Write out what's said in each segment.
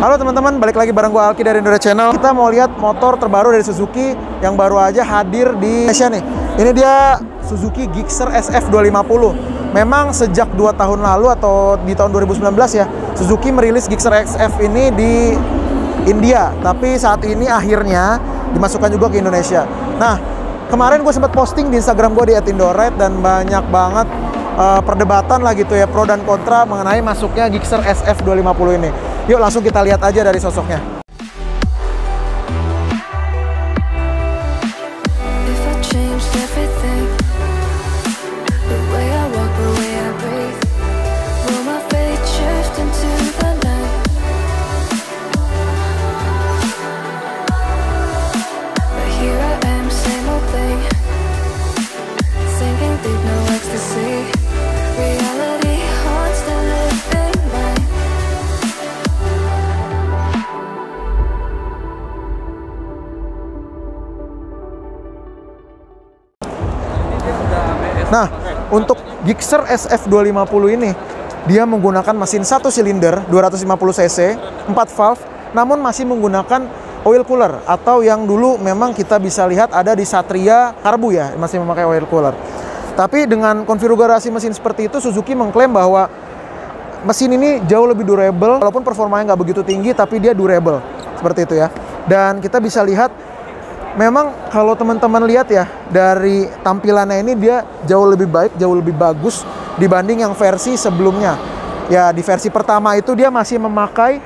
Halo teman-teman, balik lagi bareng gue Alki dari Indora Channel. Kita mau lihat motor terbaru dari Suzuki yang baru aja hadir di Indonesia nih. Ini dia Suzuki Gixxer SF250. Memang sejak 2 tahun lalu atau di tahun 2019 ya, Suzuki merilis Gixxer SF ini di India. Tapi saat ini akhirnya dimasukkan juga ke Indonesia. Nah, kemarin gue sempat posting di Instagram gue di @indoride dan banyak banget perdebatan lah gitu ya, pro dan kontra mengenai masuknya Gixxer SF250 ini. Yuk langsung kita lihat aja dari sosoknya. Nah, untuk Gixxer SF250 ini, dia menggunakan mesin 1 silinder 250 cc, 4 valve, namun masih menggunakan oil cooler atau yang dulu memang kita bisa lihat ada di Satria Karbu ya, masih memakai oil cooler. Tapi dengan konfigurasi mesin seperti itu, Suzuki mengklaim bahwa mesin ini jauh lebih durable, walaupun performanya nggak begitu tinggi, tapi dia durable, seperti itu ya. Dan kita bisa lihat, memang kalau teman-teman lihat ya, dari tampilannya ini dia jauh lebih baik, jauh lebih bagus dibanding yang versi sebelumnya. Ya, di versi pertama itu dia masih memakai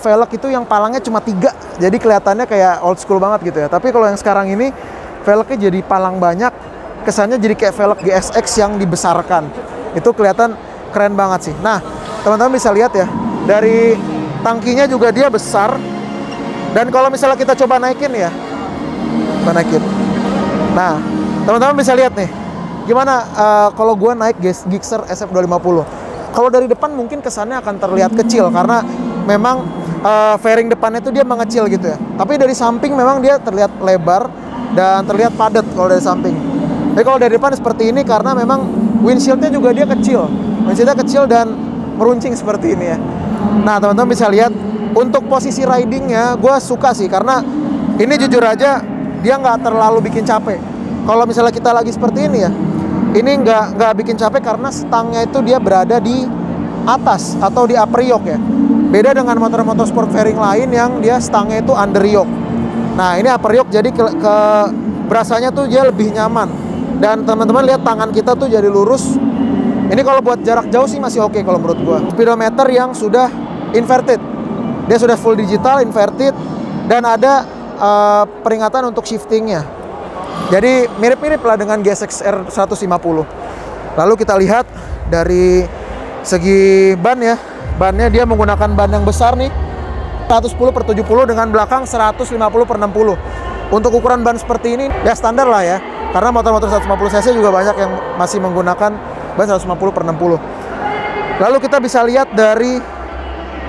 velg itu yang palangnya cuma 3. Jadi kelihatannya kayak old school banget gitu ya. Tapi kalau yang sekarang ini, velgnya jadi palang banyak, kesannya jadi kayak velg GSX yang dibesarkan. Itu kelihatan keren banget sih. Nah, teman-teman bisa lihat ya, dari tangkinya juga dia besar. Dan kalau misalnya kita coba naikin ya, naikin. Nah, teman-teman bisa lihat nih, gimana kalau gue naik Gixxer SF250. Kalau dari depan mungkin kesannya akan terlihat kecil, karena memang fairing depannya itu dia mengecil gitu ya. Tapi dari samping memang dia terlihat lebar dan terlihat padat kalau dari samping. Tapi kalau dari depan seperti ini karena memang windshieldnya juga dia kecil. Windshieldnya kecil dan meruncing seperti ini ya. Nah, teman-teman bisa lihat, untuk posisi ridingnya gue suka sih, karena ini jujur aja dia nggak terlalu bikin capek. Kalau misalnya kita lagi seperti ini ya, ini nggak bikin capek karena stangnya itu dia berada di atas atau di upper yoke ya. Beda dengan motor-motor sport fairing lain yang dia stangnya itu under yoke. Nah, ini upper yoke, jadi berasanya tuh dia lebih nyaman. Dan teman-teman lihat tangan kita tuh jadi lurus. Ini kalau buat jarak jauh sih masih oke kalau menurut gue. Speedometer yang sudah inverted. Dia sudah full digital, inverted, dan ada peringatan untuk shiftingnya. Jadi mirip-mirip lah dengan GSX R150. Lalu kita lihat dari segi ban ya. Bannya dia menggunakan ban yang besar nih, 110/70 dengan belakang 150/60. Untuk ukuran ban seperti ini ya standar lah ya. Karena motor-motor 150 cc juga banyak yang masih menggunakan ban 150/60. Lalu kita bisa lihat dari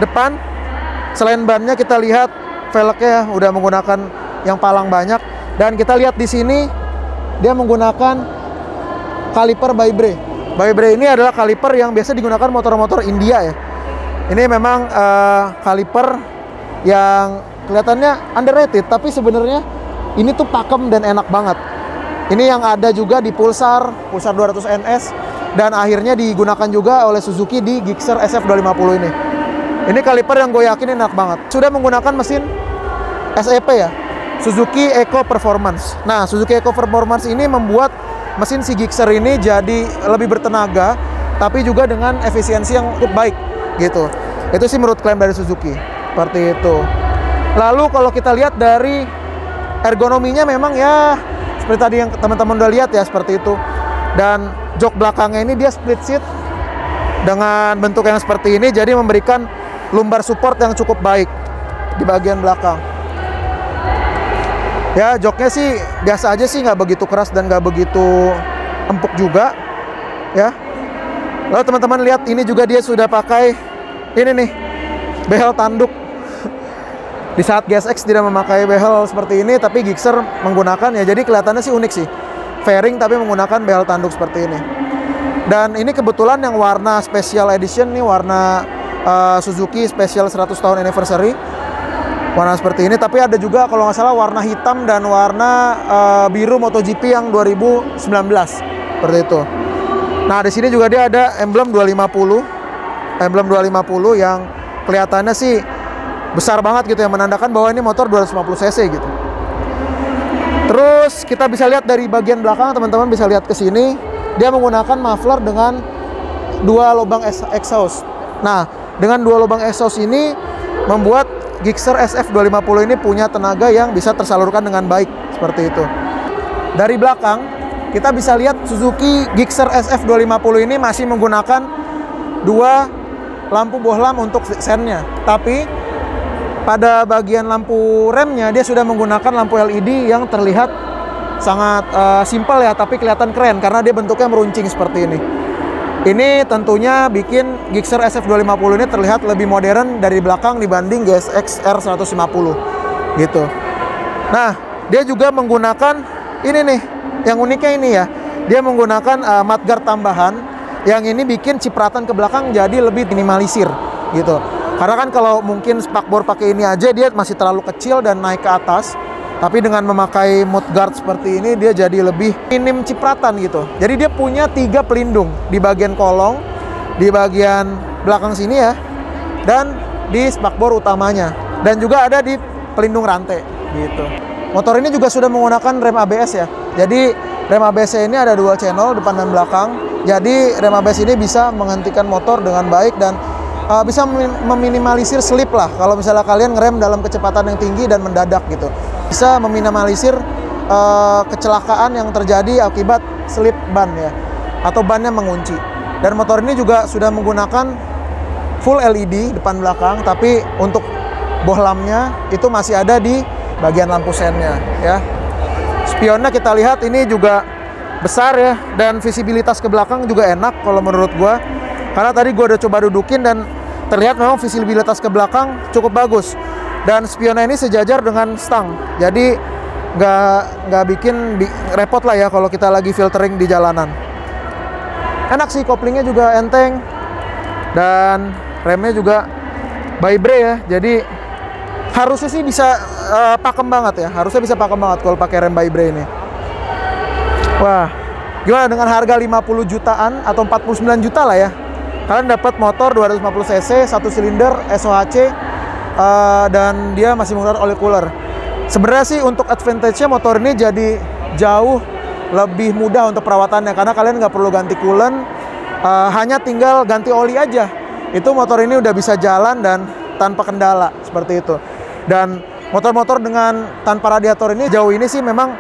depan. Selain bannya kita lihat velgnya udah menggunakan yang palang banyak, dan kita lihat di sini dia menggunakan kaliper Vibray. Vibray ini adalah kaliper yang biasa digunakan motor-motor India ya. Ini memang kaliper yang kelihatannya underrated, tapi sebenarnya ini tuh pakem dan enak banget. Ini yang ada juga di Pulsar 200 NS, dan akhirnya digunakan juga oleh Suzuki di Gixxer SF250 ini. Ini kaliper yang gue yakin enak banget. Sudah menggunakan mesin SEP ya, Suzuki Eco Performance. Nah, Suzuki Eco Performance ini membuat mesin si Gixxer ini jadi lebih bertenaga, tapi juga dengan efisiensi yang cukup baik gitu. Itu sih menurut klaim dari Suzuki, seperti itu. Lalu kalau kita lihat dari ergonominya, memang ya seperti tadi yang teman-teman udah lihat ya, seperti itu. Dan jok belakangnya ini dia split seat dengan bentuk yang seperti ini, jadi memberikan lumbar support yang cukup baik di bagian belakang. Ya, joknya sih biasa aja sih, nggak begitu keras dan nggak begitu empuk juga ya. Lalu teman-teman lihat, ini juga dia sudah pakai ini nih, behel tanduk. Di saat GSX tidak memakai behel seperti ini, tapi Gixxer menggunakan ya, jadi kelihatannya sih unik sih. Fairing tapi menggunakan behel tanduk seperti ini. Dan ini kebetulan yang warna special edition nih, warna Suzuki Special 100 tahun anniversary. Warna seperti ini, tapi ada juga kalau nggak salah warna hitam dan warna biru MotoGP yang 2019 seperti itu. Nah, di sini juga dia ada emblem 250 yang kelihatannya sih besar banget gitu, yang menandakan bahwa ini motor 250 cc gitu. Terus kita bisa lihat dari bagian belakang, teman-teman bisa lihat ke sini, dia menggunakan muffler dengan 2 lubang exhaust. Nah, dengan 2 lubang exhaust ini membuat Gixxer SF250 ini punya tenaga yang bisa tersalurkan dengan baik, seperti itu. Dari belakang, kita bisa lihat Suzuki Gixxer SF250 ini masih menggunakan 2 lampu bohlam untuk sennya. Tapi, pada bagian lampu remnya, dia sudah menggunakan lampu LED yang terlihat sangat simpel ya, tapi kelihatan keren karena dia bentuknya meruncing seperti ini. Ini tentunya bikin Gixxer SF250 ini terlihat lebih modern dari belakang dibanding GSX R150 gitu. Nah, dia juga menggunakan ini nih, yang uniknya ini ya, dia menggunakan mudguard tambahan yang ini bikin cipratan ke belakang jadi lebih minimalisir gitu. Karena kan kalau mungkin spakbor pakai ini aja dia masih terlalu kecil dan naik ke atas. Tapi dengan memakai mudguard seperti ini, dia jadi lebih minim cipratan gitu. Jadi dia punya 3 pelindung di bagian kolong, di bagian belakang sini ya, dan di spakbor utamanya. Dan juga ada di pelindung rantai gitu. Motor ini juga sudah menggunakan rem ABS ya. Jadi rem ABS ini ada dual channel depan dan belakang. Jadi rem ABS ini bisa menghentikan motor dengan baik dan bisa meminimalisir slip lah. Kalau misalnya kalian ngerem dalam kecepatan yang tinggi dan mendadak gitu, bisa meminimalisir kecelakaan yang terjadi akibat slip ban ya, atau bannya mengunci. Dan motor ini juga sudah menggunakan full LED depan belakang, tapi untuk bohlamnya itu masih ada di bagian lampu sennya ya. Spionnya kita lihat ini juga besar ya, dan visibilitas ke belakang juga enak kalau menurut gua. Karena tadi gue udah coba dudukin dan terlihat memang visibilitas ke belakang cukup bagus. Dan spionnya ini sejajar dengan stang. Jadi nggak bikin repot lah ya kalau kita lagi filtering di jalanan. Enak sih, koplingnya juga enteng. Dan remnya juga by Bre ya. Jadi harusnya sih bisa pakem banget ya. Harusnya bisa pakem banget kalau pakai rem by Bre ini. Wah, gimana dengan harga 50 jutaan atau 49 juta lah ya. Kalian dapat motor 250 cc, 1 silinder, SOHC, dan dia masih menggunakan oil cooler. Sebenarnya sih untuk advantage-nya motor ini jadi jauh lebih mudah untuk perawatannya, karena kalian nggak perlu ganti coolant, hanya tinggal ganti oli aja. Itu motor ini udah bisa jalan dan tanpa kendala seperti itu. Dan motor-motor dengan tanpa radiator ini jauh ini sih memang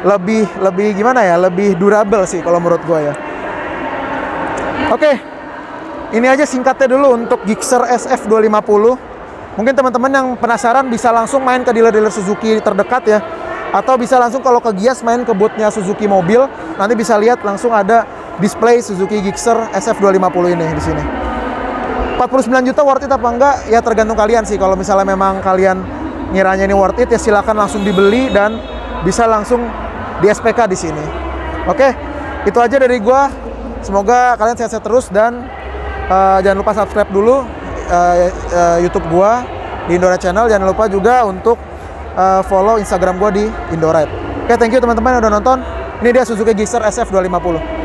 lebih gimana ya, lebih durable sih kalau menurut gue ya. Oke. Ini aja singkatnya dulu untuk Gixxer SF250. Mungkin teman-teman yang penasaran bisa langsung main ke dealer-dealer Suzuki terdekat ya. Atau bisa langsung kalau ke Gias main ke booth-nya Suzuki Mobil. Nanti bisa lihat langsung ada display Suzuki Gixxer SF250 ini di sini. 49 juta worth it apa enggak? Ya tergantung kalian sih. Kalau misalnya memang kalian ngiranya ini worth it, ya silakan langsung dibeli dan bisa langsung di SPK di sini. Oke, itu aja dari gua. Semoga kalian sehat-sehat terus dan jangan lupa subscribe dulu YouTube gua di Indoride Channel. Jangan lupa juga untuk follow Instagram gua di Indoride. Oke, thank you teman-teman yang udah nonton. Ini dia Suzuki Gixxer SF250.